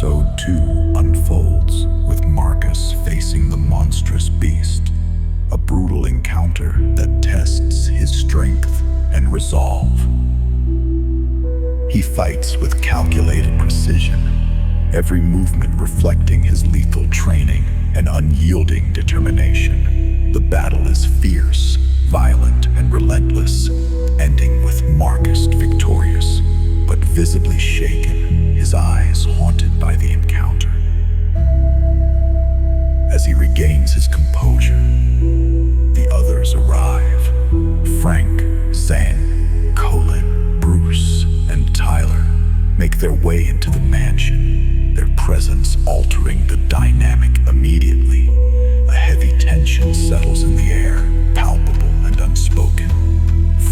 Episode 2 unfolds with Marcus facing the monstrous beast, a brutal encounter that tests his strength and resolve. He fights with calculated precision, every movement reflecting his lethal training and unyielding determination. The battle is fierce, violent, and relentless, ending with Marcus victorious, but visibly shaken, his eyes haunted by the encounter. As he regains his composure, the others arrive. Frank, Zane, Colin, Bruce, and Tyler make their way into the mansion, their presence altering the dynamic immediately. A heavy tension settles in the air, palpable and unspoken.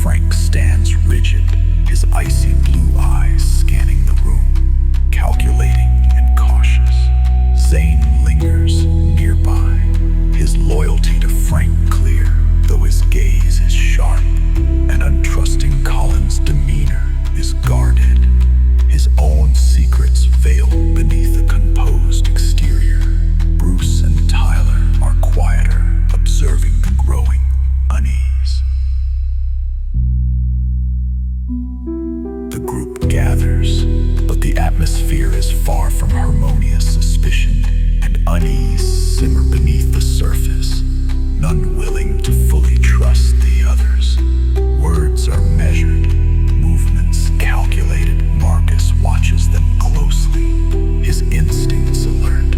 Frank stands rigid, his icy blue eyes scanning the room, calculating and cautious. Zane lingers nearby, his loyalty to Frank clear, though his gaze is sharp, and untrusting Colin's demeanor is guarded, his own secrets veiled beneath a composed exterior. Bruce and Tyler are quieter, observing the growing unease. The group gathers, but the atmosphere is far from harmonious. Suspicion and unease simmer beneath the surface, none willing to fully trust the others. Words are measured, movements calculated. Marcus watches them closely, his instincts alert,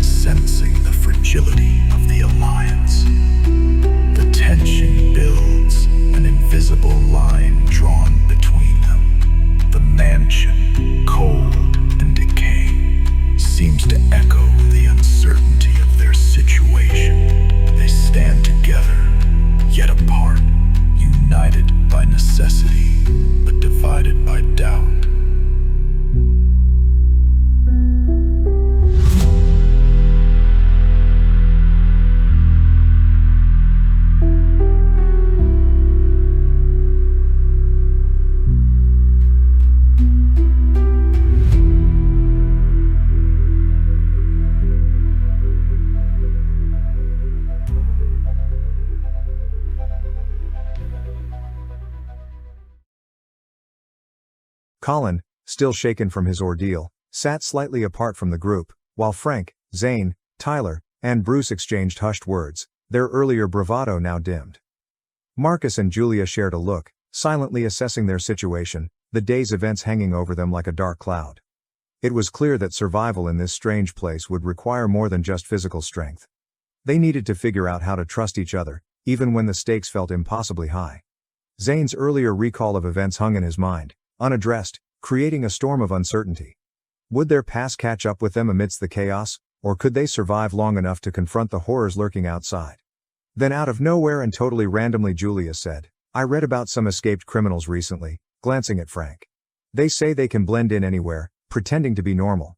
sensing the fragility of the alliance. The tension builds, an invisible line drawn between them. The mansion, cold and decaying, seems to echo the uncertainty of their situation. They stand together, yet apart, united by necessity, but divided by doubt. Colin, still shaken from his ordeal, sat slightly apart from the group, while Frank, Zane, Tyler, and Bruce exchanged hushed words, their earlier bravado now dimmed. Marcus and Julia shared a look, silently assessing their situation, the day's events hanging over them like a dark cloud. It was clear that survival in this strange place would require more than just physical strength. They needed to figure out how to trust each other, even when the stakes felt impossibly high. Zane's earlier recall of events hung in his mind, unaddressed, creating a storm of uncertainty. Would their past catch up with them amidst the chaos, or could they survive long enough to confront the horrors lurking outside? Then out of nowhere and totally randomly Julia said, "I read about some escaped criminals recently," glancing at Frank. "They say they can blend in anywhere, pretending to be normal."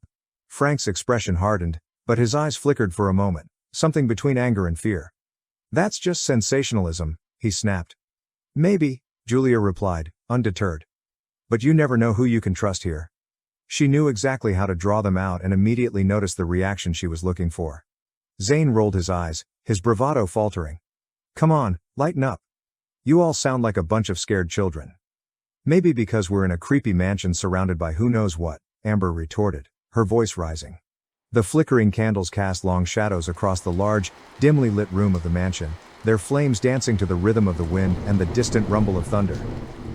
Frank's expression hardened, but his eyes flickered for a moment, something between anger and fear. "That's just sensationalism," he snapped. "Maybe," Julia replied, undeterred. "But you never know who you can trust here." She knew exactly how to draw them out and immediately noticed the reaction she was looking for. Zane rolled his eyes, his bravado faltering. "Come on, lighten up. You all sound like a bunch of scared children." "Maybe because we're in a creepy mansion surrounded by who knows what," Amber retorted, her voice rising. The flickering candles cast long shadows across the large, dimly lit room of the mansion, their flames dancing to the rhythm of the wind and the distant rumble of thunder.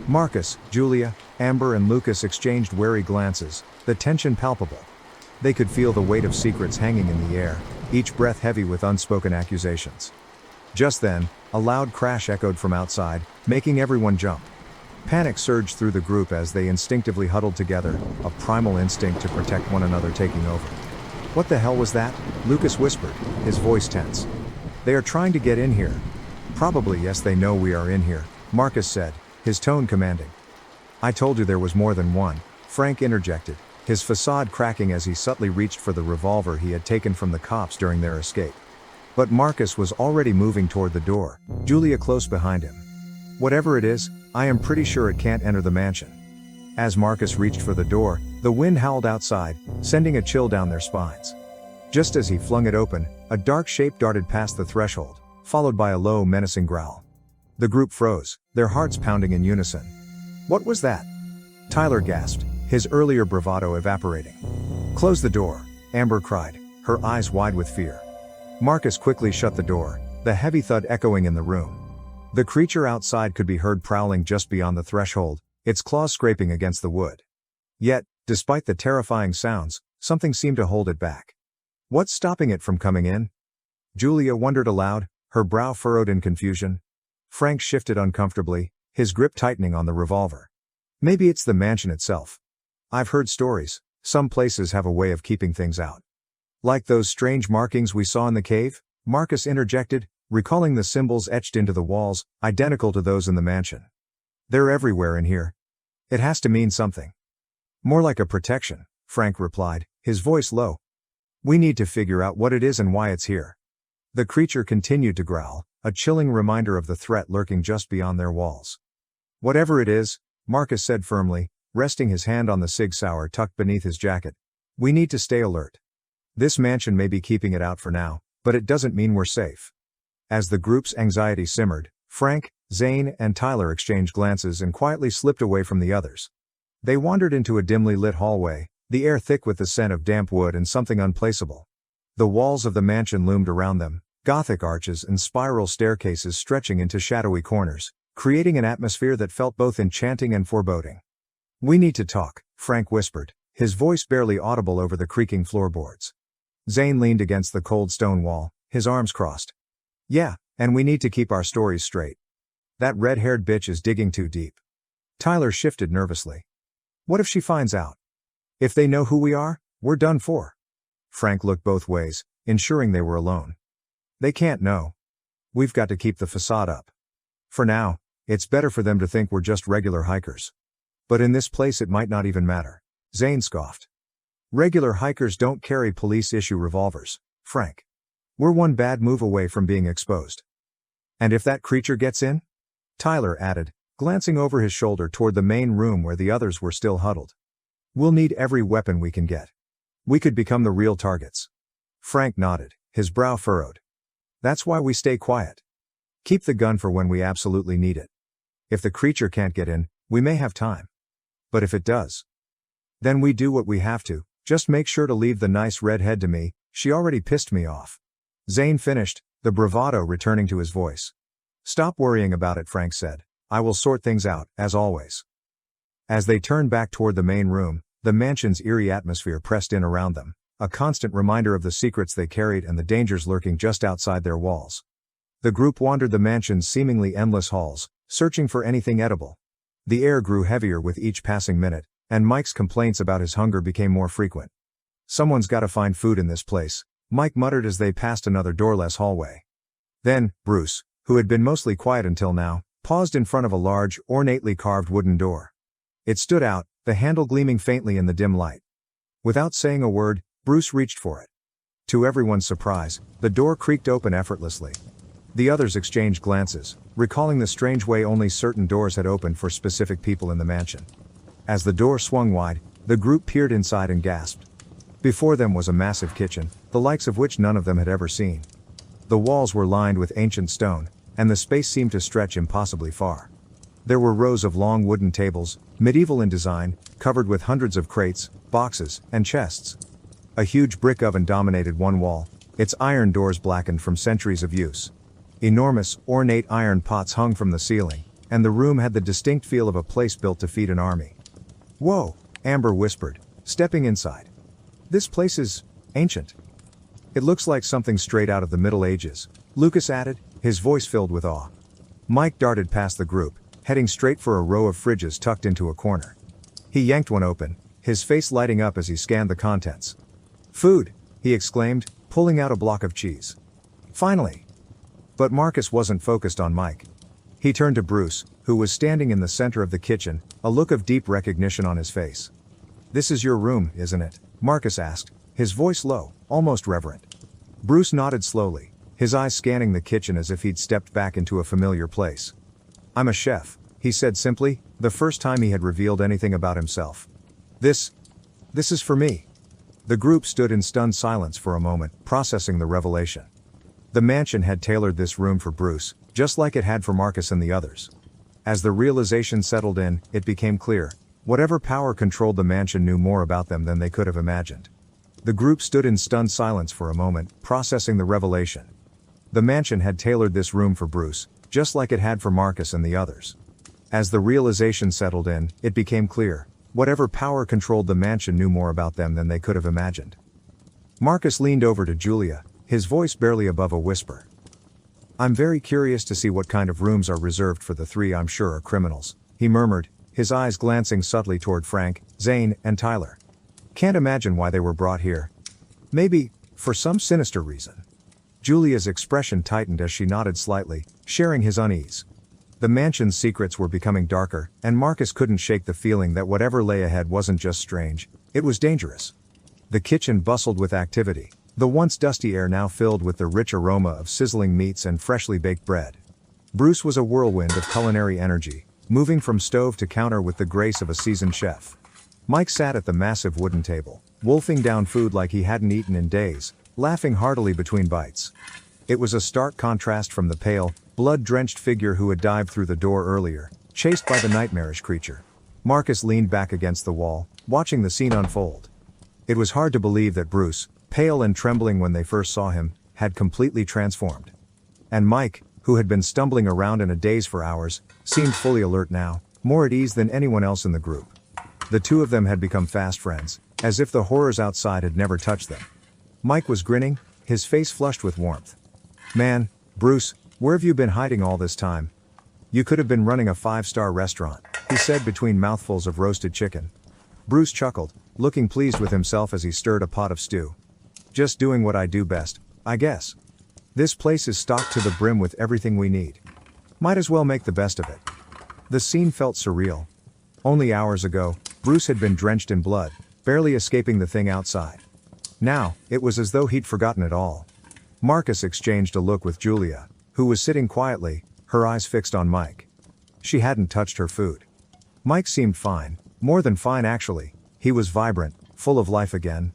Marcus, Julia, Amber and Lucas exchanged wary glances, the tension palpable. They could feel the weight of secrets hanging in the air, each breath heavy with unspoken accusations. Just then, a loud crash echoed from outside, making everyone jump. Panic surged through the group as they instinctively huddled together, a primal instinct to protect one another taking over. "What the hell was that?" Lucas whispered, his voice tense. "They are trying to get in here." "Probably yes, they know we are in here," Marcus said, his tone commanding. "I told you there was more than one," Frank interjected, his facade cracking as he subtly reached for the revolver he had taken from the cops during their escape. But Marcus was already moving toward the door, Julia close behind him. "Whatever it is, I am pretty sure it can't enter the mansion." As Marcus reached for the door, the wind howled outside, sending a chill down their spines. Just as he flung it open, a dark shape darted past the threshold, followed by a low, menacing growl. The group froze, their hearts pounding in unison. What was that? Tyler gasped, his earlier bravado evaporating. Close the door, Amber cried, her eyes wide with fear. Marcus quickly shut the door, the heavy thud echoing in the room. The creature outside could be heard prowling just beyond the threshold, its claws scraping against the wood. Yet, despite the terrifying sounds, something seemed to hold it back. What's stopping it from coming in? Julia wondered aloud, her brow furrowed in confusion. Frank shifted uncomfortably, his grip tightening on the revolver. Maybe it's the mansion itself. I've heard stories, some places have a way of keeping things out. Like those strange markings we saw in the cave? Marcus interjected, recalling the symbols etched into the walls, identical to those in the mansion. They're everywhere in here. It has to mean something. More like a protection, Frank replied, his voice low. We need to figure out what it is and why it's here. The creature continued to growl, a chilling reminder of the threat lurking just beyond their walls. Whatever it is, Marcus said firmly, resting his hand on the Sig Sauer tucked beneath his jacket. We need to stay alert. This mansion may be keeping it out for now, but it doesn't mean we're safe. As the group's anxiety simmered, Frank, Zane, and Tyler exchanged glances and quietly slipped away from the others. They wandered into a dimly lit hallway, the air thick with the scent of damp wood and something unplaceable. The walls of the mansion loomed around them, Gothic arches and spiral staircases stretching into shadowy corners, creating an atmosphere that felt both enchanting and foreboding. We need to talk, Frank whispered, his voice barely audible over the creaking floorboards. Zane leaned against the cold stone wall, his arms crossed. Yeah, and we need to keep our stories straight. That red-haired bitch is digging too deep. Tyler shifted nervously. What if she finds out? If they know who we are, we're done for. Frank looked both ways, ensuring they were alone. They can't know. We've got to keep the facade up. For now, it's better for them to think we're just regular hikers. But in this place it might not even matter. Zane scoffed. Regular hikers don't carry police-issue revolvers, Frank. We're one bad move away from being exposed. And if that creature gets in? Tyler added, glancing over his shoulder toward the main room where the others were still huddled. We'll need every weapon we can get. We could become the real targets. Frank nodded, his brow furrowed. That's why we stay quiet. Keep the gun for when we absolutely need it. If the creature can't get in, we may have time. But if it does, then we do what we have to, just make sure to leave the nice redhead to me, she already pissed me off. Zane finished, the bravado returning to his voice. Stop worrying about it, Frank said. I will sort things out, as always. As they turned back toward the main room, the mansion's eerie atmosphere pressed in around them, a constant reminder of the secrets they carried and the dangers lurking just outside their walls. The group wandered the mansion's seemingly endless halls, searching for anything edible. The air grew heavier with each passing minute, and Mike's complaints about his hunger became more frequent. Someone's got to find food in this place, Mike muttered as they passed another doorless hallway. Then, Bruce, who had been mostly quiet until now, paused in front of a large, ornately carved wooden door. It stood out, the handle gleaming faintly in the dim light. Without saying a word, Bruce reached for it. To everyone's surprise, the door creaked open effortlessly. The others exchanged glances, recalling the strange way only certain doors had opened for specific people in the mansion. As the door swung wide, the group peered inside and gasped. Before them was a massive kitchen, the likes of which none of them had ever seen. The walls were lined with ancient stone, and the space seemed to stretch impossibly far. There were rows of long wooden tables, medieval in design, covered with hundreds of crates, boxes, and chests. A huge brick oven dominated one wall, its iron doors blackened from centuries of use. Enormous, ornate iron pots hung from the ceiling, and the room had the distinct feel of a place built to feed an army. Whoa, Amber whispered, stepping inside. This place is ancient. It looks like something straight out of the Middle Ages, Lucas added, his voice filled with awe. Mike darted past the group, heading straight for a row of fridges tucked into a corner. He yanked one open, his face lighting up as he scanned the contents. Food, he exclaimed, pulling out a block of cheese. Finally. But Marcus wasn't focused on Mike. He turned to Bruce, who was standing in the center of the kitchen, a look of deep recognition on his face. This is your room, isn't it? Marcus asked, his voice low, almost reverent. Bruce nodded slowly, his eyes scanning the kitchen as if he'd stepped back into a familiar place. I'm a chef, he said simply, the first time he had revealed anything about himself. This is for me. The group stood in stunned silence for a moment, processing the revelation. The mansion had tailored this room for Bruce, just like it had for Marcus and the others. As the realization settled in, it became clear. Whatever power controlled the mansion knew more about them than they could have imagined. The group stood in stunned silence for a moment, processing the revelation. The mansion had tailored this room for Bruce, just like it had for Marcus and the others. As the realization settled in, it became clear. Whatever power controlled the mansion knew more about them than they could have imagined. Marcus leaned over to Julia, his voice barely above a whisper. I'm very curious to see what kind of rooms are reserved for the three I'm sure are criminals, he murmured, his eyes glancing subtly toward Frank, Zane, and Tyler. Can't imagine why they were brought here. Maybe, for some sinister reason. Julia's expression tightened as she nodded slightly, sharing his unease. The mansion's secrets were becoming darker, and Marcus couldn't shake the feeling that whatever lay ahead wasn't just strange, it was dangerous. The kitchen bustled with activity, the once dusty air now filled with the rich aroma of sizzling meats and freshly baked bread. Bruce was a whirlwind of culinary energy, moving from stove to counter with the grace of a seasoned chef. Mike sat at the massive wooden table, wolfing down food like he hadn't eaten in days, laughing heartily between bites. It was a stark contrast from the pale, blood-drenched figure who had dived through the door earlier, chased by the nightmarish creature. Marcus leaned back against the wall, watching the scene unfold. It was hard to believe that Bruce, pale and trembling when they first saw him, had completely transformed. And Mike, who had been stumbling around in a daze for hours, seemed fully alert now, more at ease than anyone else in the group. The two of them had become fast friends, as if the horrors outside had never touched them. Mike was grinning, his face flushed with warmth. Man, Bruce, where have you been hiding all this time? You could have been running a 5-star restaurant, he said between mouthfuls of roasted chicken. Bruce chuckled, looking pleased with himself as he stirred a pot of stew. Just doing what I do best, I guess. This place is stocked to the brim with everything we need. Might as well make the best of it. The scene felt surreal. Only hours ago, Bruce had been drenched in blood, barely escaping the thing outside. Now, it was as though he'd forgotten it all. Marcus exchanged a look with Julia, who was sitting quietly, her eyes fixed on Mike. She hadn't touched her food. Mike seemed fine, more than fine actually. He was vibrant, full of life again.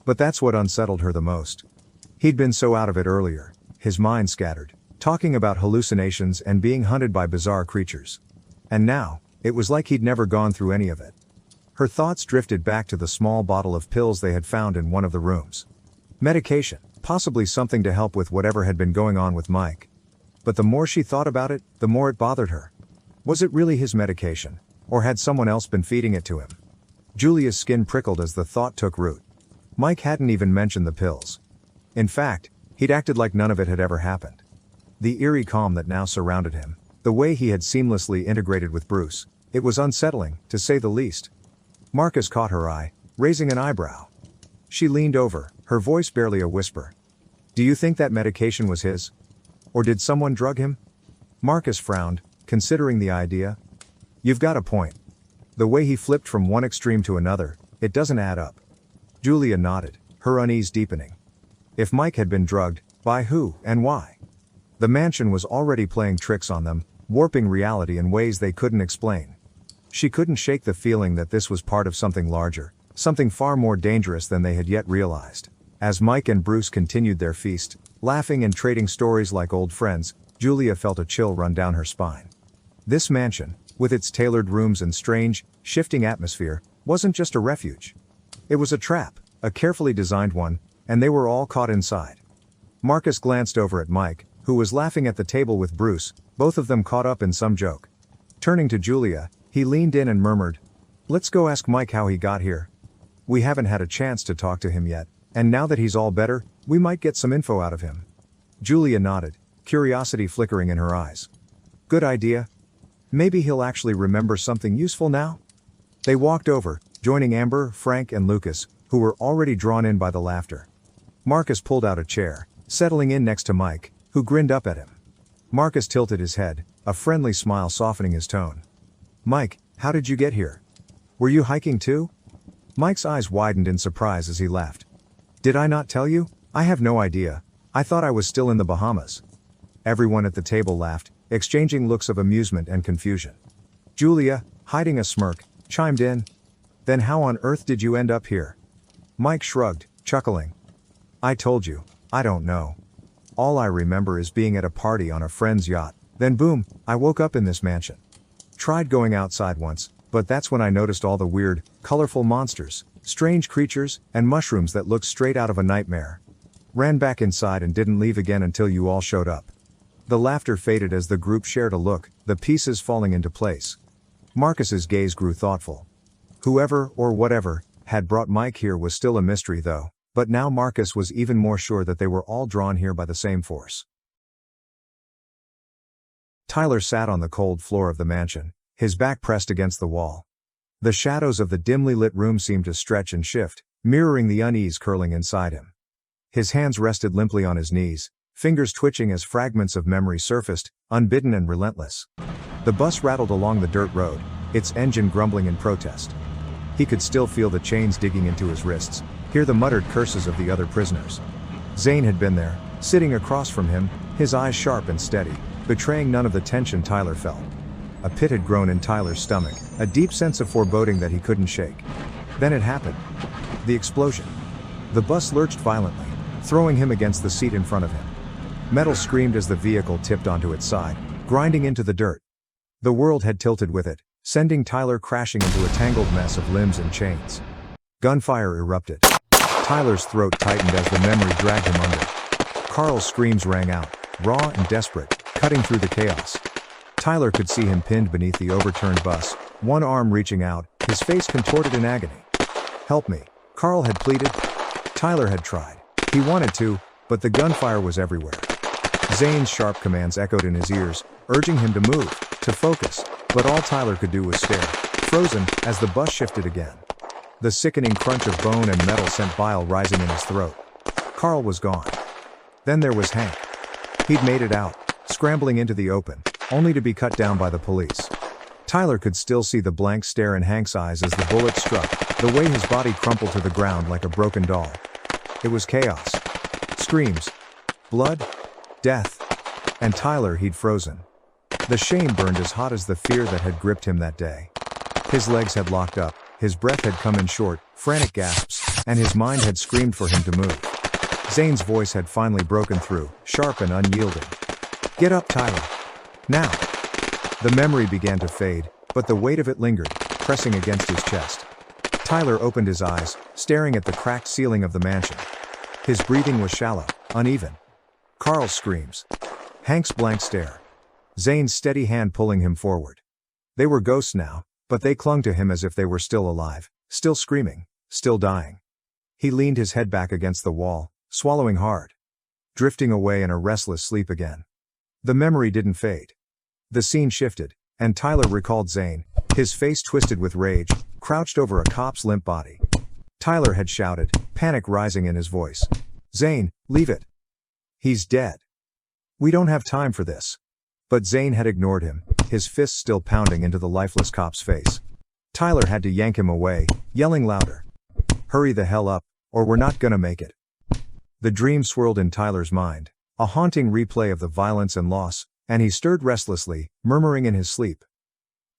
But that's what unsettled her the most. He'd been so out of it earlier, his mind scattered, talking about hallucinations and being hunted by bizarre creatures. And now, it was like he'd never gone through any of it. Her thoughts drifted back to the small bottle of pills they had found in one of the rooms. Medication, possibly something to help with whatever had been going on with Mike. But the more she thought about it, the more it bothered her. Was it really his medication, or had someone else been feeding it to him? Julia's skin prickled as the thought took root. Mike hadn't even mentioned the pills. In fact, he'd acted like none of it had ever happened. The eerie calm that now surrounded him, the way he had seamlessly integrated with Bruce, it was unsettling, to say the least. Marcus caught her eye, raising an eyebrow. She leaned over, her voice barely a whisper. Do you think that medication was his? Or did someone drug him? Marcus frowned, considering the idea. You've got a point. The way he flipped from one extreme to another, it doesn't add up. Julia nodded, her unease deepening. If Mike had been drugged, by who and why? The mansion was already playing tricks on them, warping reality in ways they couldn't explain. She couldn't shake the feeling that this was part of something larger, something far more dangerous than they had yet realized. As Mike and Bruce continued their feast, laughing and trading stories like old friends, Julia felt a chill run down her spine. This mansion, with its tailored rooms and strange, shifting atmosphere, wasn't just a refuge. It was a trap, a carefully designed one, and they were all caught inside. Marcus glanced over at Mike, who was laughing at the table with Bruce, both of them caught up in some joke. Turning to Julia, he leaned in and murmured, "Let's go ask Mike how he got here. We haven't had a chance to talk to him yet, and now that he's all better, we might get some info out of him." Julia nodded, curiosity flickering in her eyes. "Good idea. Maybe he'll actually remember something useful now?" They walked over, joining Amber, Frank, and Lucas, who were already drawn in by the laughter. Marcus pulled out a chair, settling in next to Mike, who grinned up at him. Marcus tilted his head, a friendly smile softening his tone. "Mike, how did you get here? Were you hiking too?" Mike's eyes widened in surprise as he laughed. "Did I not tell you? I have no idea. I thought I was still in the Bahamas." Everyone at the table laughed, exchanging looks of amusement and confusion. Julia, hiding a smirk, chimed in. Then how on earth did you end up here? Mike shrugged, chuckling. I told you, I don't know. All I remember is being at a party on a friend's yacht, then boom, I woke up in this mansion. Tried going outside once, but that's when I noticed all the weird, colorful monsters, strange creatures, and mushrooms that looked straight out of a nightmare. Ran back inside and didn't leave again until you all showed up. The laughter faded as the group shared a look, the pieces falling into place. Marcus's gaze grew thoughtful. Whoever, or whatever, had brought Mike here was still a mystery though, but now Marcus was even more sure that they were all drawn here by the same force. Tyler sat on the cold floor of the mansion, his back pressed against the wall. The shadows of the dimly lit room seemed to stretch and shift, mirroring the unease curling inside him. His hands rested limply on his knees, fingers twitching as fragments of memory surfaced, unbidden and relentless. The bus rattled along the dirt road, its engine grumbling in protest. He could still feel the chains digging into his wrists, hear the muttered curses of the other prisoners. Zane had been there, sitting across from him, his eyes sharp and steady, betraying none of the tension Tyler felt. A pit had grown in Tyler's stomach, a deep sense of foreboding that he couldn't shake. Then it happened. The explosion. The bus lurched violently, throwing him against the seat in front of him. Metal screamed as the vehicle tipped onto its side, grinding into the dirt. The world had tilted with it, sending Tyler crashing into a tangled mess of limbs and chains. Gunfire erupted. Tyler's throat tightened as the memory dragged him under. Carl's screams rang out, raw and desperate, cutting through the chaos. Tyler could see him pinned beneath the overturned bus, one arm reaching out, his face contorted in agony. Help me, Carl had pleaded. Tyler had tried. He wanted to, but the gunfire was everywhere. Zane's sharp commands echoed in his ears, urging him to move, to focus, but all Tyler could do was stare, frozen, as the bus shifted again. The sickening crunch of bone and metal sent bile rising in his throat. Carl was gone. Then there was Hank. He'd made it out, scrambling into the open, only to be cut down by the police. Tyler could still see the blank stare in Hank's eyes as the bullet struck, the way his body crumpled to the ground like a broken doll. It was chaos. Screams. Blood. Death. And Tyler he'd frozen. The shame burned as hot as the fear that had gripped him that day. His legs had locked up, his breath had come in short, frantic gasps, and his mind had screamed for him to move. Zane's voice had finally broken through, sharp and unyielding. Get up, Tyler. Now. The memory began to fade, but the weight of it lingered, pressing against his chest. Tyler opened his eyes, staring at the cracked ceiling of the mansion. His breathing was shallow, uneven. Carl's screams. Hank's blank stare. Zane's steady hand pulling him forward. They were ghosts now, but they clung to him as if they were still alive, still screaming, still dying. He leaned his head back against the wall, swallowing hard. Drifting away in a restless sleep again. The memory didn't fade. The scene shifted, and Tyler recalled Zane, his face twisted with rage, crouched over a cop's limp body. Tyler had shouted, panic rising in his voice. Zane, leave it. He's dead. We don't have time for this. But Zane had ignored him, his fists still pounding into the lifeless cop's face. Tyler had to yank him away, yelling louder. Hurry the hell up, or we're not gonna make it. The dream swirled in Tyler's mind, a haunting replay of the violence and loss, and he stirred restlessly, murmuring in his sleep.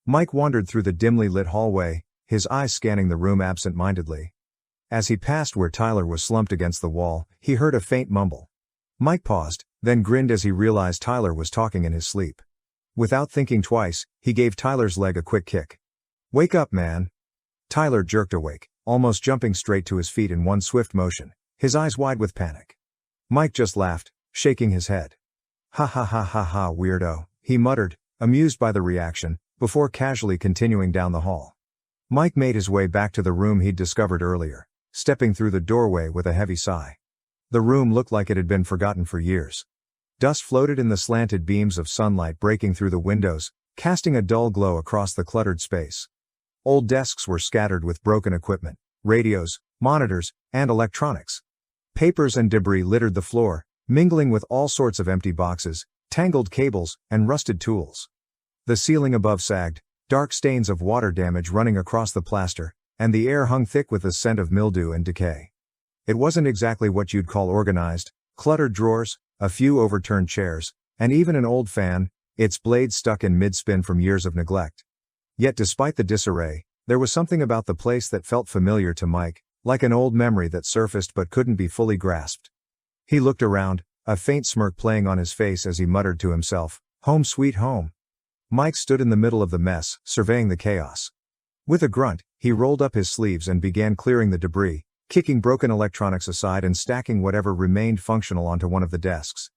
Mike wandered through the dimly lit hallway, his eyes scanning the room absent-mindedly. As he passed where Tyler was slumped against the wall, he heard a faint mumble. Mike paused, then grinned as he realized Tyler was talking in his sleep. Without thinking twice, he gave Tyler's leg a quick kick. Wake up, man. Tyler jerked awake, almost jumping straight to his feet in one swift motion, his eyes wide with panic. Mike just laughed, shaking his head. Ha ha ha ha ha, weirdo, he muttered, amused by the reaction, before casually continuing down the hall. Mike made his way back to the room he'd discovered earlier, stepping through the doorway with a heavy sigh. The room looked like it had been forgotten for years. Dust floated in the slanted beams of sunlight breaking through the windows, casting a dull glow across the cluttered space. Old desks were scattered with broken equipment, radios, monitors, and electronics. Papers and debris littered the floor, mingling with all sorts of empty boxes, tangled cables, and rusted tools. The ceiling above sagged, dark stains of water damage running across the plaster, and the air hung thick with the scent of mildew and decay. It wasn't exactly what you'd call organized: cluttered drawers, a few overturned chairs, and even an old fan, its blade stuck in mid-spin from years of neglect. Yet despite the disarray, there was something about the place that felt familiar to Mike, like an old memory that surfaced but couldn't be fully grasped. He looked around, a faint smirk playing on his face as he muttered to himself, "Home sweet home." Mike stood in the middle of the mess, surveying the chaos. With a grunt, he rolled up his sleeves and began clearing the debris, kicking broken electronics aside and stacking whatever remained functional onto one of the desks.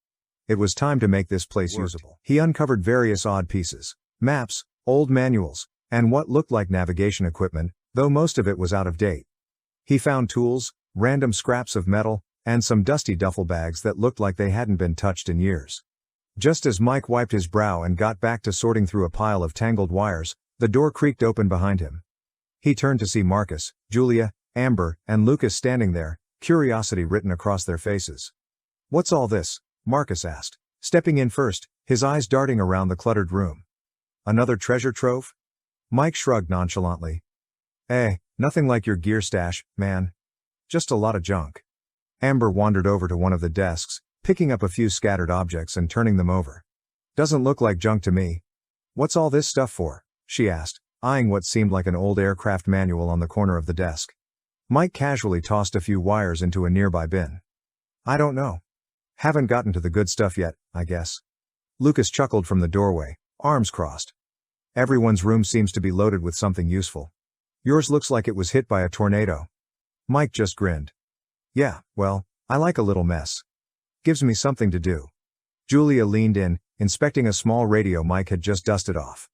It was time to make this place usable. He uncovered various odd pieces, maps, old manuals, and what looked like navigation equipment, though most of it was out of date. He found tools, random scraps of metal, and some dusty duffel bags that looked like they hadn't been touched in years. Just as Mike wiped his brow and got back to sorting through a pile of tangled wires, the door creaked open behind him. He turned to see Marcus, Julia, Amber, and Lucas standing there, curiosity written across their faces. "What's all this?" Marcus asked, stepping in first, his eyes darting around the cluttered room. "Another treasure trove?" Mike shrugged nonchalantly. Nothing like your gear stash, man. Just a lot of junk." Amber wandered over to one of the desks, picking up a few scattered objects and turning them over. "Doesn't look like junk to me. What's all this stuff for?" she asked, eyeing what seemed like an old aircraft manual on the corner of the desk. Mike casually tossed a few wires into a nearby bin. "I don't know. Haven't gotten to the good stuff yet, I guess." Lucas chuckled from the doorway, arms crossed. "Everyone's room seems to be loaded with something useful. Yours looks like it was hit by a tornado." Mike just grinned. "Yeah, well, I like a little mess. Gives me something to do." Julia leaned in, inspecting a small radio Mike had just dusted off.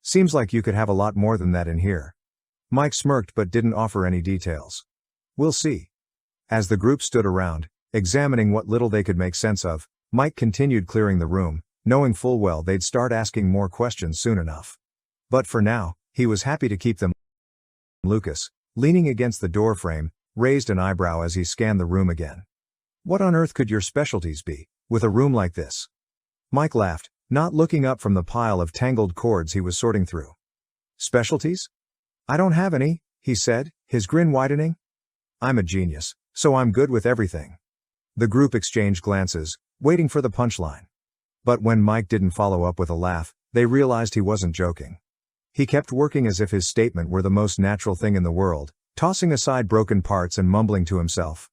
"Seems like you could have a lot more than that in here." Mike smirked but didn't offer any details. "We'll see." As the group stood around, examining what little they could make sense of, Mike continued clearing the room, knowing full well they'd start asking more questions soon enough. But for now, he was happy to keep them. Lucas, leaning against the doorframe, raised an eyebrow as he scanned the room again. "What on earth could your specialties be, with a room like this?" Mike laughed, not looking up from the pile of tangled cords he was sorting through. "Specialties? I don't have any," he said, his grin widening. "I'm a genius, so I'm good with everything." The group exchanged glances, waiting for the punchline. But when Mike didn't follow up with a laugh, they realized he wasn't joking. He kept working as if his statement were the most natural thing in the world, tossing aside broken parts and mumbling to himself.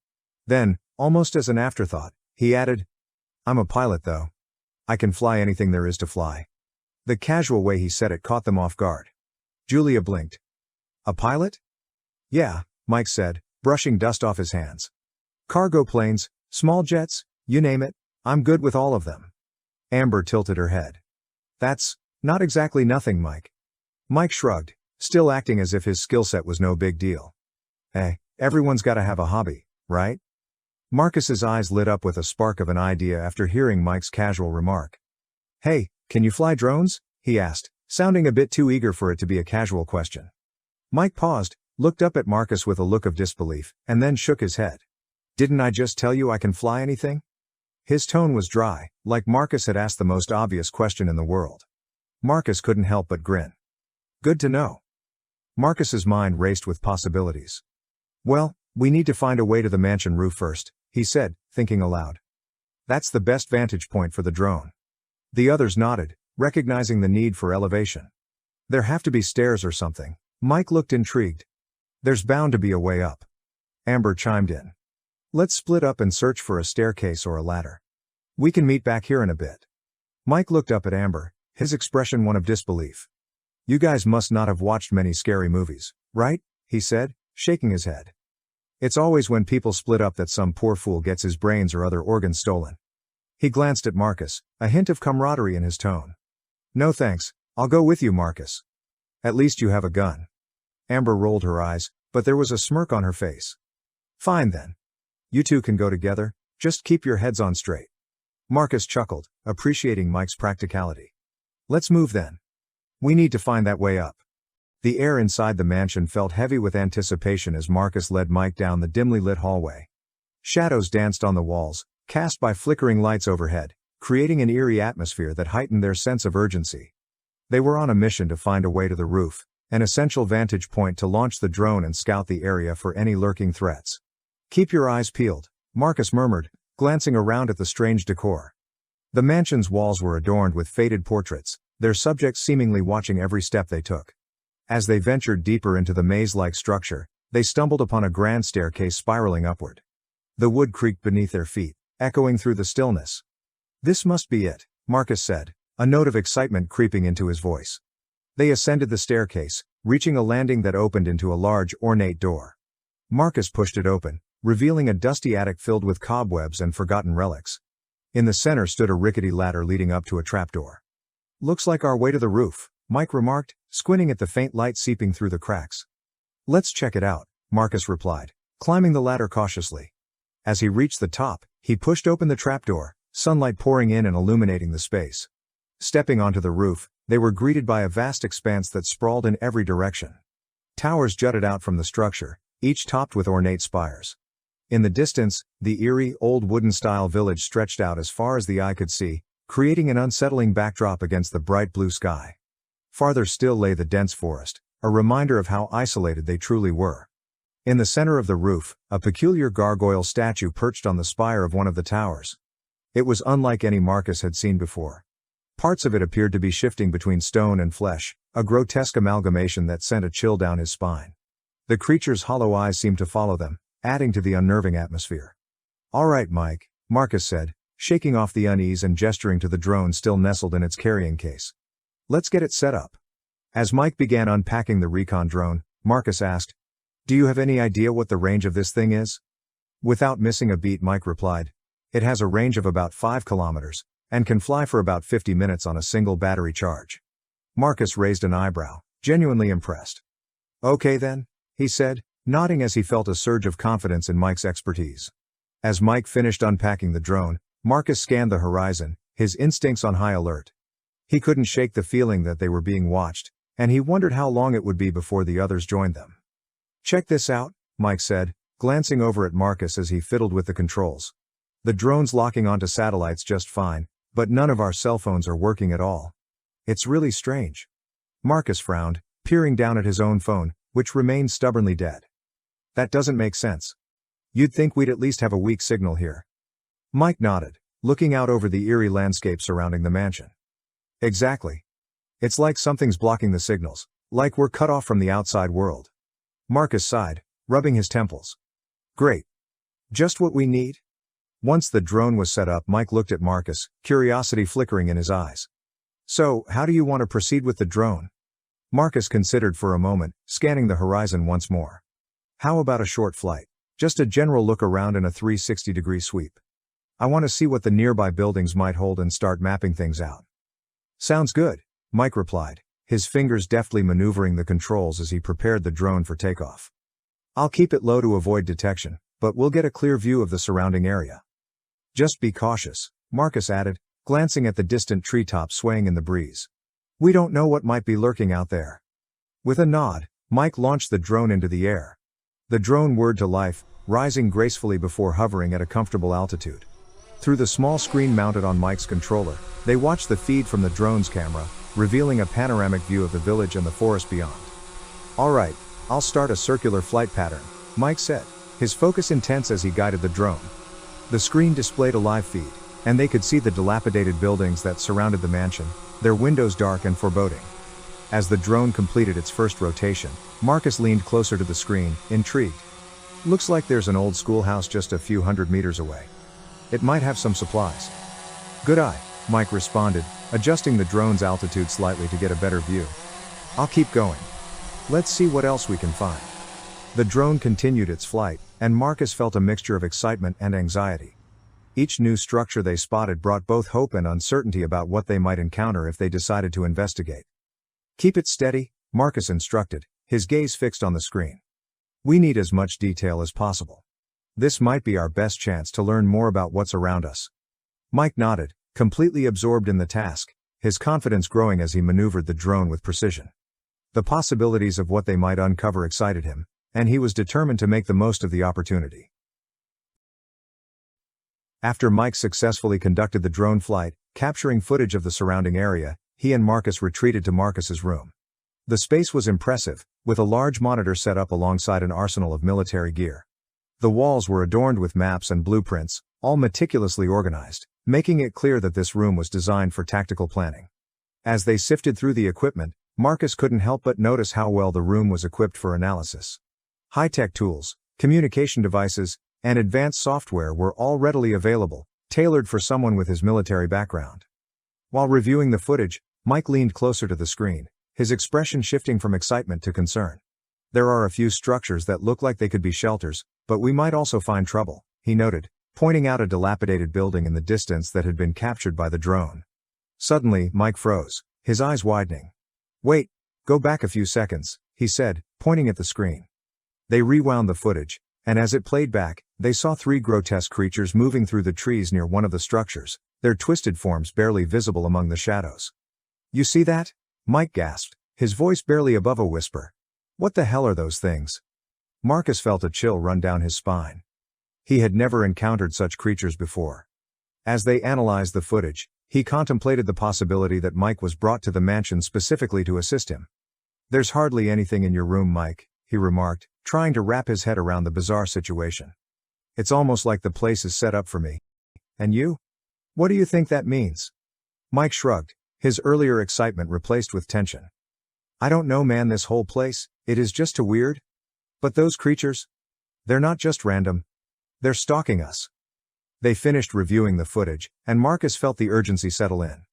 Then, almost as an afterthought, he added, "I'm a pilot though. I can fly anything there is to fly." The casual way he said it caught them off guard. Julia blinked. "A pilot?" "Yeah," Mike said, brushing dust off his hands. "Cargo planes, small jets, you name it, I'm good with all of them." Amber tilted her head. "That's not exactly nothing, Mike." Mike shrugged, still acting as if his skill set was no big deal. Everyone's gotta have a hobby, right?" Marcus's eyes lit up with a spark of an idea after hearing Mike's casual remark. "Hey, can you fly drones?" he asked, sounding a bit too eager for it to be a casual question. Mike paused, looked up at Marcus with a look of disbelief, and then shook his head. "Didn't I just tell you I can fly anything?" His tone was dry, like Marcus had asked the most obvious question in the world. Marcus couldn't help but grin. "Good to know." Marcus's mind raced with possibilities. "Well, we need to find a way to the mansion roof first," he said, thinking aloud. "That's the best vantage point for the drone." The others nodded, recognizing the need for elevation. "There have to be stairs or something." Mike looked intrigued. "There's bound to be a way up." Amber chimed in. "Let's split up and search for a staircase or a ladder. We can meet back here in a bit." Mike looked up at Amber, his expression one of disbelief. "You guys must not have watched many scary movies, right?" he said, shaking his head. "It's always when people split up that some poor fool gets his brains or other organs stolen." He glanced at Marcus, a hint of camaraderie in his tone. "No thanks, I'll go with you, Marcus. At least you have a gun." Amber rolled her eyes, but there was a smirk on her face. "Fine then. You two can go together, just keep your heads on straight." Marcus chuckled, appreciating Mike's practicality. "Let's move then. We need to find that way up." The air inside the mansion felt heavy with anticipation as Marcus led Mike down the dimly lit hallway. Shadows danced on the walls, cast by flickering lights overhead, creating an eerie atmosphere that heightened their sense of urgency. They were on a mission to find a way to the roof, an essential vantage point to launch the drone and scout the area for any lurking threats. "Keep your eyes peeled," Marcus murmured, glancing around at the strange decor. The mansion's walls were adorned with faded portraits, their subjects seemingly watching every step they took. As they ventured deeper into the maze-like structure, they stumbled upon a grand staircase spiraling upward. The wood creaked beneath their feet, echoing through the stillness. "This must be it," Marcus said, a note of excitement creeping into his voice. They ascended the staircase, reaching a landing that opened into a large, ornate door. Marcus pushed it open, revealing a dusty attic filled with cobwebs and forgotten relics. In the center stood a rickety ladder leading up to a trapdoor. "Looks like our way to the roof," Mike remarked, squinting at the faint light seeping through the cracks. "Let's check it out," Marcus replied, climbing the ladder cautiously. As he reached the top, he pushed open the trapdoor, sunlight pouring in and illuminating the space. Stepping onto the roof, they were greeted by a vast expanse that sprawled in every direction. Towers jutted out from the structure, each topped with ornate spires. In the distance, the eerie, old wooden-style village stretched out as far as the eye could see, creating an unsettling backdrop against the bright blue sky. Farther still lay the dense forest, a reminder of how isolated they truly were. In the center of the roof, a peculiar gargoyle statue perched on the spire of one of the towers. It was unlike any Marcus had seen before. Parts of it appeared to be shifting between stone and flesh, a grotesque amalgamation that sent a chill down his spine. The creature's hollow eyes seemed to follow them, adding to the unnerving atmosphere. "All right, Mike," Marcus said, shaking off the unease and gesturing to the drone still nestled in its carrying case. "Let's get it set up." As Mike began unpacking the recon drone, Marcus asked, "Do you have any idea what the range of this thing is?" Without missing a beat, Mike replied, "It has a range of about 5 kilometers, and can fly for about 50 minutes on a single battery charge." Marcus raised an eyebrow, genuinely impressed. "Okay then," he said, nodding as he felt a surge of confidence in Mike's expertise. As Mike finished unpacking the drone, Marcus scanned the horizon, his instincts on high alert. He couldn't shake the feeling that they were being watched, and he wondered how long it would be before the others joined them. "Check this out," Mike said, glancing over at Marcus as he fiddled with the controls. "The drone's locking onto satellites just fine, but none of our cell phones are working at all. It's really strange." Marcus frowned, peering down at his own phone, which remained stubbornly dead. "That doesn't make sense. You'd think we'd at least have a weak signal here." Mike nodded, looking out over the eerie landscape surrounding the mansion. "Exactly. It's like something's blocking the signals, like we're cut off from the outside world." Marcus sighed, rubbing his temples. "Great. Just what we need." Once the drone was set up, Mike looked at Marcus, curiosity flickering in his eyes. "So, how do you want to proceed with the drone?" Marcus considered for a moment, scanning the horizon once more. "How about a short flight? Just a general look around in a 360-degree sweep. I want to see what the nearby buildings might hold and start mapping things out." "Sounds good," Mike replied, his fingers deftly maneuvering the controls as he prepared the drone for takeoff. "I'll keep it low to avoid detection, but we'll get a clear view of the surrounding area." "Just be cautious," Marcus added, glancing at the distant treetops swaying in the breeze. "We don't know what might be lurking out there." With a nod, Mike launched the drone into the air. The drone whirred to life, rising gracefully before hovering at a comfortable altitude. Through the small screen mounted on Mike's controller, they watched the feed from the drone's camera, revealing a panoramic view of the village and the forest beyond. "All right, I'll start a circular flight pattern," Mike said, his focus intense as he guided the drone. The screen displayed a live feed, and they could see the dilapidated buildings that surrounded the mansion, their windows dark and foreboding. As the drone completed its first rotation, Marcus leaned closer to the screen, intrigued. "Looks like there's an old schoolhouse just a few hundred meters away. It might have some supplies." "Good eye," Mike responded, adjusting the drone's altitude slightly to get a better view. "I'll keep going. Let's see what else we can find." The drone continued its flight, and Marcus felt a mixture of excitement and anxiety. Each new structure they spotted brought both hope and uncertainty about what they might encounter if they decided to investigate. "Keep it steady," Marcus instructed, his gaze fixed on the screen. "We need as much detail as possible. This might be our best chance to learn more about what's around us." Mike nodded, completely absorbed in the task, his confidence growing as he maneuvered the drone with precision. The possibilities of what they might uncover excited him, and he was determined to make the most of the opportunity. After Mike successfully conducted the drone flight, capturing footage of the surrounding area, he and Marcus retreated to Marcus's room. The space was impressive, with a large monitor set up alongside an arsenal of military gear. The walls were adorned with maps and blueprints, all meticulously organized, making it clear that this room was designed for tactical planning. As they sifted through the equipment, Marcus couldn't help but notice how well the room was equipped for analysis. High-tech tools, communication devices, and advanced software were all readily available, tailored for someone with his military background. While reviewing the footage, Mike leaned closer to the screen, his expression shifting from excitement to concern. "There are a few structures that look like they could be shelters, but we might also find trouble," he noted, pointing out a dilapidated building in the distance that had been captured by the drone. Suddenly, Mike froze, his eyes widening. "Wait, go back a few seconds," he said, pointing at the screen. They rewound the footage, and as it played back, they saw three grotesque creatures moving through the trees near one of the structures, their twisted forms barely visible among the shadows. "You see that?" Mike gasped, his voice barely above a whisper. "What the hell are those things?" Marcus felt a chill run down his spine. He had never encountered such creatures before. As they analyzed the footage, he contemplated the possibility that Mike was brought to the mansion specifically to assist him. "There's hardly anything in your room, Mike," he remarked, trying to wrap his head around the bizarre situation. "It's almost like the place is set up for me. And you? What do you think that means?" Mike shrugged, his earlier excitement replaced with tension. "I don't know, man, this whole place, it is just too weird. But those creatures? They're not just random. They're stalking us." They finished reviewing the footage, and Marcus felt the urgency settle in.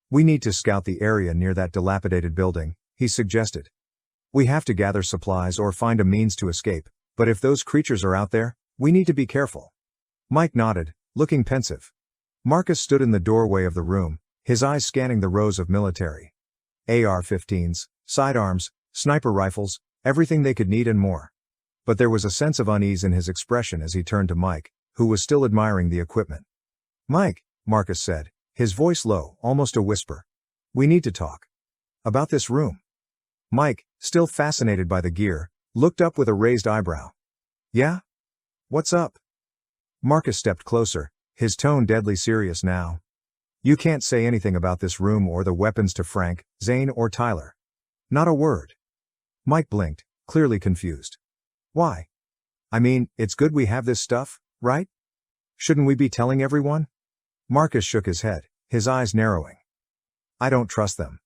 "We need to scout the area near that dilapidated building," he suggested. "We have to gather supplies or find a means to escape, but if those creatures are out there, we need to be careful." Mike nodded, looking pensive. Marcus stood in the doorway of the room, his eyes scanning the rows of military AR-15s, sidearms, sniper rifles, everything they could need and more. But there was a sense of unease in his expression as he turned to Mike, who was still admiring the equipment. "Mike," Marcus said, his voice low, almost a whisper. "We need to talk. About this room." Mike, still fascinated by the gear, looked up with a raised eyebrow. "Yeah? What's up?" Marcus stepped closer, his tone deadly serious now. "You can't say anything about this room or the weapons to Frank, Zane or Tyler. Not a word." Mike blinked, clearly confused. "Why? I mean, it's good we have this stuff, right? Shouldn't we be telling everyone?" Marcus shook his head, his eyes narrowing. "I don't trust them.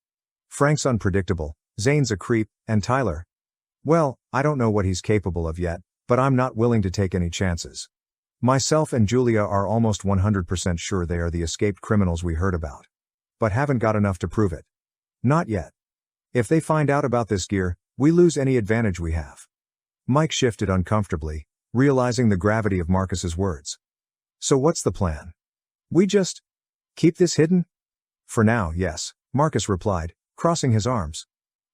Frank's unpredictable, Zane's a creep, and Tyler, well, I don't know what he's capable of yet, but I'm not willing to take any chances. Myself and Julia are almost 100% sure they are the escaped criminals we heard about. But haven't got enough to prove it. Not yet. If they find out about this gear, we lose any advantage we have." Mike shifted uncomfortably, realizing the gravity of Marcus's words. "So what's the plan? We just keep this hidden?" "For now, yes," Marcus replied, crossing his arms.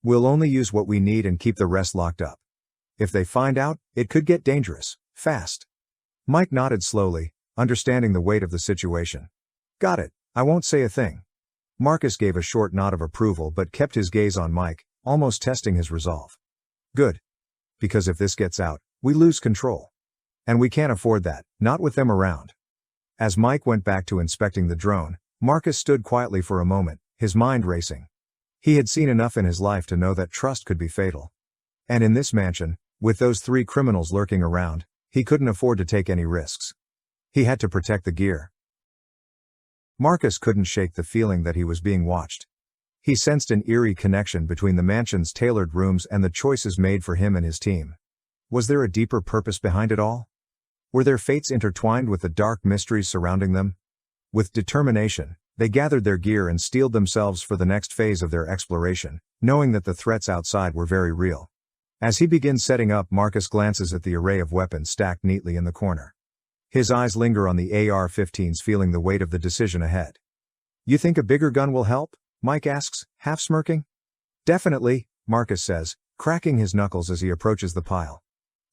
"We'll only use what we need and keep the rest locked up. If they find out, it could get dangerous, fast." Mike nodded slowly, understanding the weight of the situation. "Got it, I won't say a thing." Marcus gave a short nod of approval but kept his gaze on Mike, almost testing his resolve. "Good. Because if this gets out, we lose control. And we can't afford that, not with them around." As Mike went back to inspecting the drone, Marcus stood quietly for a moment, his mind racing. He had seen enough in his life to know that trust could be fatal. And in this mansion, with those three criminals lurking around, he couldn't afford to take any risks. He had to protect the gear. Marcus couldn't shake the feeling that he was being watched. He sensed an eerie connection between the mansion's tailored rooms and the choices made for him and his team. Was there a deeper purpose behind it all? Were their fates intertwined with the dark mysteries surrounding them? With determination, they gathered their gear and steeled themselves for the next phase of their exploration, knowing that the threats outside were very real. As he begins setting up, Marcus glances at the array of weapons stacked neatly in the corner. His eyes linger on the AR-15s, feeling the weight of the decision ahead. "You think a bigger gun will help?" Mike asks, half smirking. "Definitely," Marcus says, cracking his knuckles as he approaches the pile.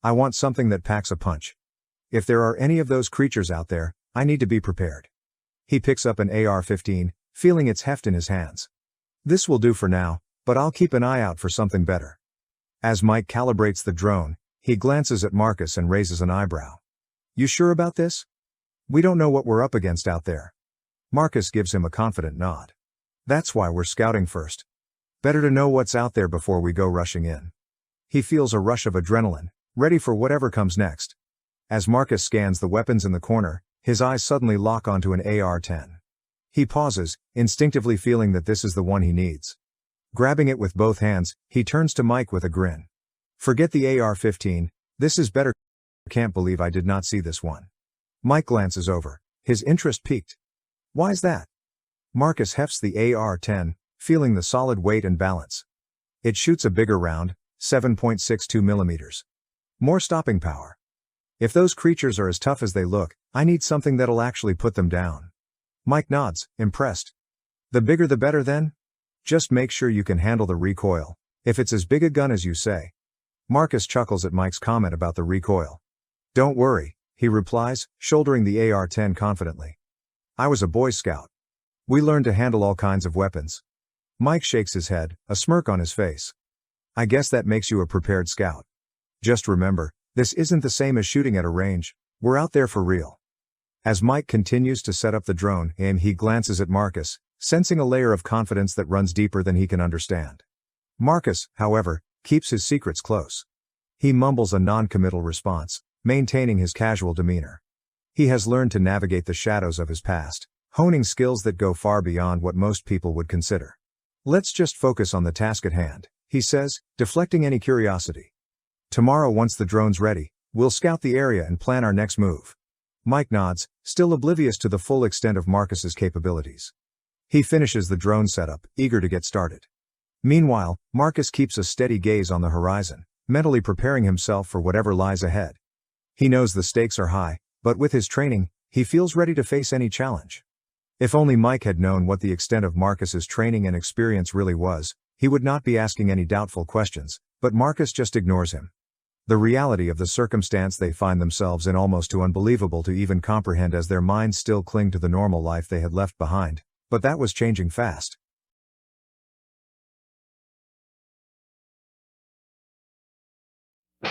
"I want something that packs a punch. If there are any of those creatures out there, I need to be prepared." He picks up an AR-15, feeling its heft in his hands. "This will do for now, but I'll keep an eye out for something better." As Mike calibrates the drone, he glances at Marcus and raises an eyebrow. "You sure about this? We don't know what we're up against out there." Marcus gives him a confident nod. "That's why we're scouting first. Better to know what's out there before we go rushing in." He feels a rush of adrenaline, ready for whatever comes next. As Marcus scans the weapons in the corner, his eyes suddenly lock onto an AR-10. He pauses, instinctively feeling that this is the one he needs. Grabbing it with both hands, he turns to Mike with a grin. Forget the AR-15, this is better. Can't believe I did not see this one. Mike glances over, his interest piqued. Why's that? Marcus hefts the AR-10, feeling the solid weight and balance. It shoots a bigger round, 7.62 millimeters. More stopping power. If those creatures are as tough as they look, I need something that'll actually put them down. Mike nods, impressed. The bigger the better then? Just make sure you can handle the recoil, if it's as big a gun as you say. Marcus chuckles at Mike's comment about the recoil. Don't worry, he replies, shouldering the AR-10 confidently. I was a Boy Scout. We learned to handle all kinds of weapons. Mike shakes his head, a smirk on his face. I guess that makes you a prepared scout. Just remember, this isn't the same as shooting at a range, we're out there for real. As Mike continues to set up the drone, he glances at Marcus, sensing a layer of confidence that runs deeper than he can understand. Marcus, however, keeps his secrets close. He mumbles a non-committal response, maintaining his casual demeanor. He has learned to navigate the shadows of his past, honing skills that go far beyond what most people would consider. Let's just focus on the task at hand, he says, deflecting any curiosity. Tomorrow, once the drone's ready, we'll scout the area and plan our next move. Mike nods, still oblivious to the full extent of Marcus's capabilities. He finishes the drone setup, eager to get started. Meanwhile, Marcus keeps a steady gaze on the horizon, mentally preparing himself for whatever lies ahead. He knows the stakes are high, but with his training, he feels ready to face any challenge. If only Mike had known what the extent of Marcus's training and experience really was, he would not be asking any doubtful questions, but Marcus just ignores him. The reality of the circumstance they find themselves in almost too unbelievable to even comprehend, as their minds still cling to the normal life they had left behind. But that was changing fast. We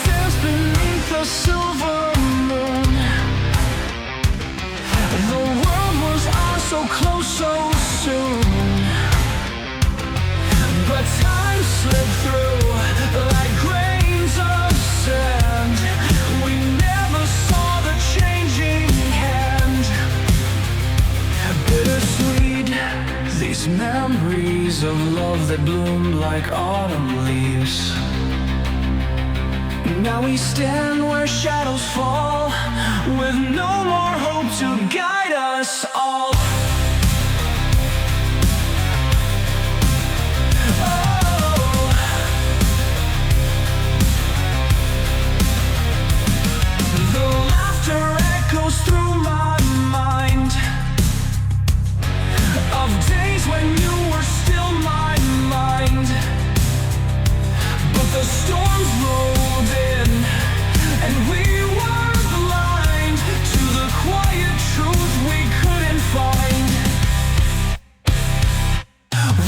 dance beneath the silver moon. The world was all so close so soon, but time slipped through like grains of sand. We never saw the changing hand. Bittersweet, these memories of love that bloomed like autumn leaves. Now we stand where shadows fall, with no more hope to guide us all. Oh. The laughter echoes through my mind, of days when you were still my mind. But the storms rolled in, and we were blind to the quiet truth we couldn't find.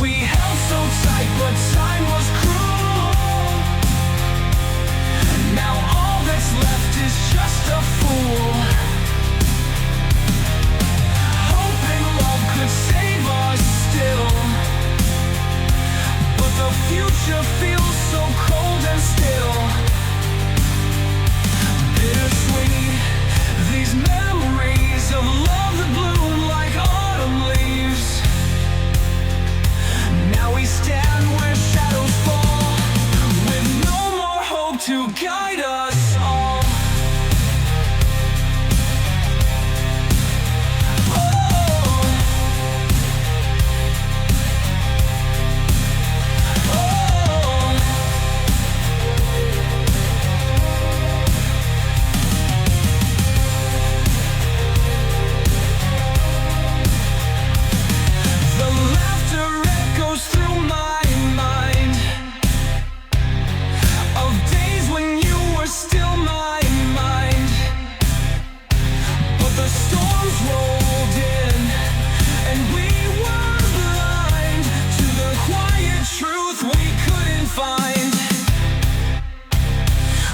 We held so tight, but time was cruel. Now all that's left is just a fool, hoping love could save us still. But the future feels so cold and still. Bittersweet, these memories of love that bloom like autumn leaves. Now we stand where shadows fall, with no more hope to guide us all.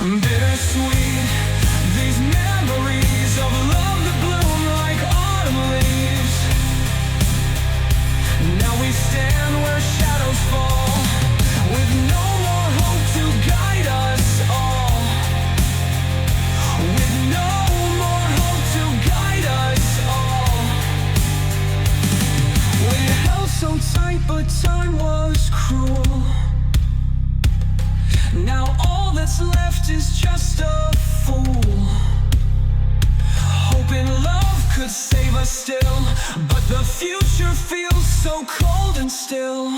Bittersweet, these memories of love that bloom like autumn leaves. Now we stand where shadows fall, with no more hope to guide us all. With no more hope to guide us all. time was cruel. Now all that's left is just a fool, hoping love could save us still, but the future feels so cold and still.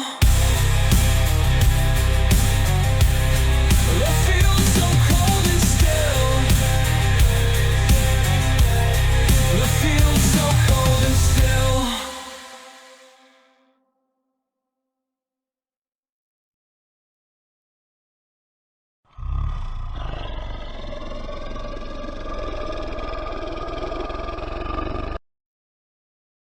The